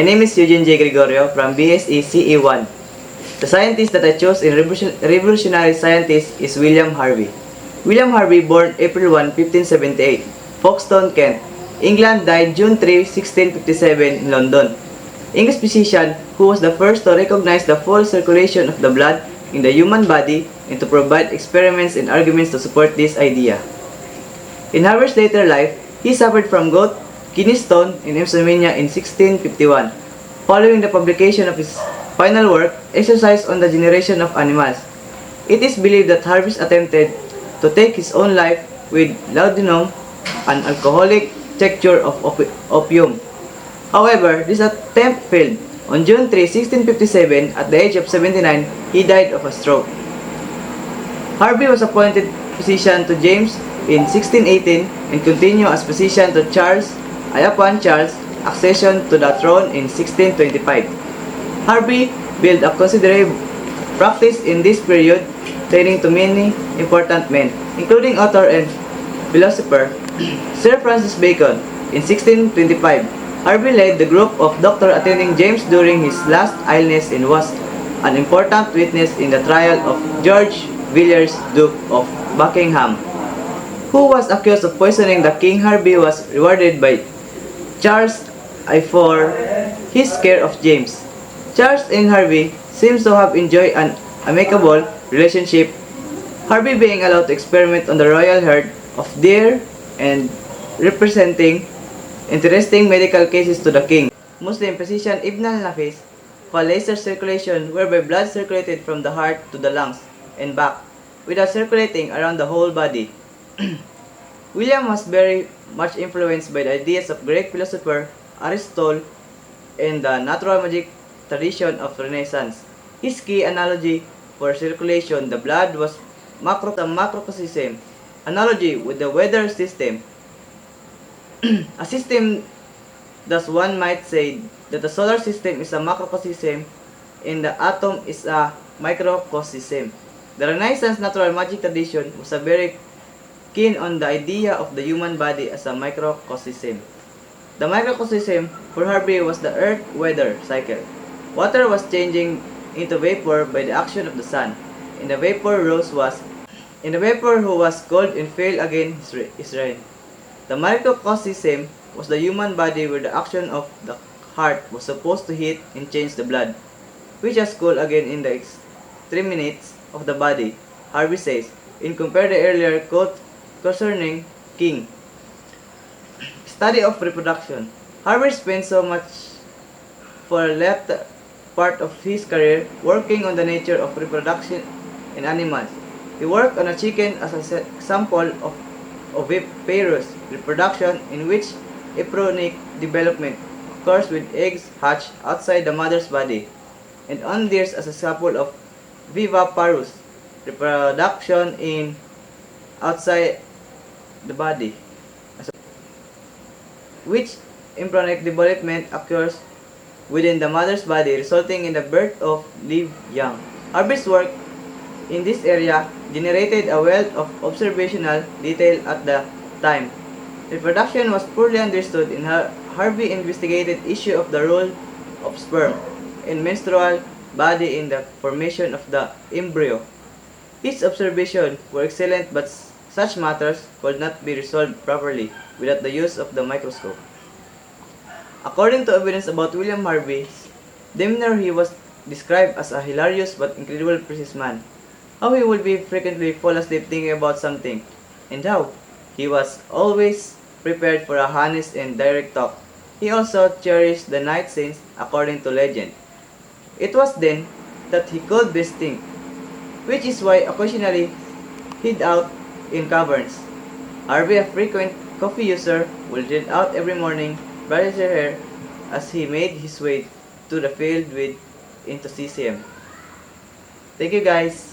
My name is Eugene Jay Gregorio from BSE CE1. The scientist that I chose in revolutionary scientist is William Harvey. William Harvey, born April 1, 1578, Folkestone, Kent, England, died June 3, 1657 in London. English physician who was the first to recognize the full circulation of the blood in the human body and to provide experiments and arguments to support this idea. In Harvey's later life, he suffered from gout, kidney stone, and insomnia in 1651, following the publication of his final work, Exercise on the Generation of Animals. It is believed that Harvey attempted to take his own life with laudanum, an alcoholic tincture of opium. However, this attempt failed. On June 3, 1657, at the age of 79, he died of a stroke. Harvey was appointed physician to James in 1618 and continued as physician to Charles upon Charles' accession to the throne in 1625. Harvey built a considerable practice in this period, training to many important men, including author and philosopher Sir Francis Bacon. In 1625, Harvey led the group of doctors attending James during his last illness and was an important witness in the trial of George Villiers, Duke of Buckingham, who was accused of poisoning the king. Harvey was rewarded by Charles I for his care of James. Charles and Harvey seems to have enjoyed an amicable relationship, Harvey being allowed to experiment on the royal herd of deer and representing interesting medical cases to the king. Muslim physician Ibn al-Nafis for laser circulation, whereby blood circulated from the heart to the lungs and back without circulating around the whole body. William was very much influenced by the ideas of Greek philosopher Aristotle and the natural magic tradition of Renaissance. His key analogy for circulation, the blood, was the macrocosm analogy with the weather system. A system, thus one might say that the solar system is a macrocosm and the atom is a microcosm. The Renaissance natural magic tradition was very keen on the idea of the human body as a microcosm. The microcosm for Harvey was the earth weather cycle. Water was changing into vapor by the action of the sun, and the vapor who was cold and fell again his rain. The microcosm was the human body where the action of the heart was supposed to heat and change the blood, which is cool again in the extremities of the body, Harvey says, in compare the earlier quote concerning king. Study of reproduction. Harvey spent so much for the left part of his career working on the nature of reproduction in animals. He worked on a chicken as an example of oviparous reproduction, in which embryonic development occurs with eggs hatched outside the mother's body, and on deers as a sample of viviparous reproduction in outside the body, which embryonic development occurs within the mother's body, resulting in the birth of live young. Harvey's work in this area generated a wealth of observational detail at the time. Reproduction was poorly understood, and Harvey investigated issue of the role of sperm and menstrual body in the formation of the embryo. His observations were excellent, but such matters could not be resolved properly without the use of the microscope. According to evidence about William Harvey's demeanor, he was described as a hilarious but incredible precise man. How he would be frequently fall asleep thinking about something, and how he was always prepared for a honest and direct talk. He also cherished the night scenes, according to legend. It was then that he could best think, which is why occasionally hid out in caverns. Harvey, a frequent coffee user, would read out every morning, brush his hair as he made his way to the field with enthusiasm. Thank you guys.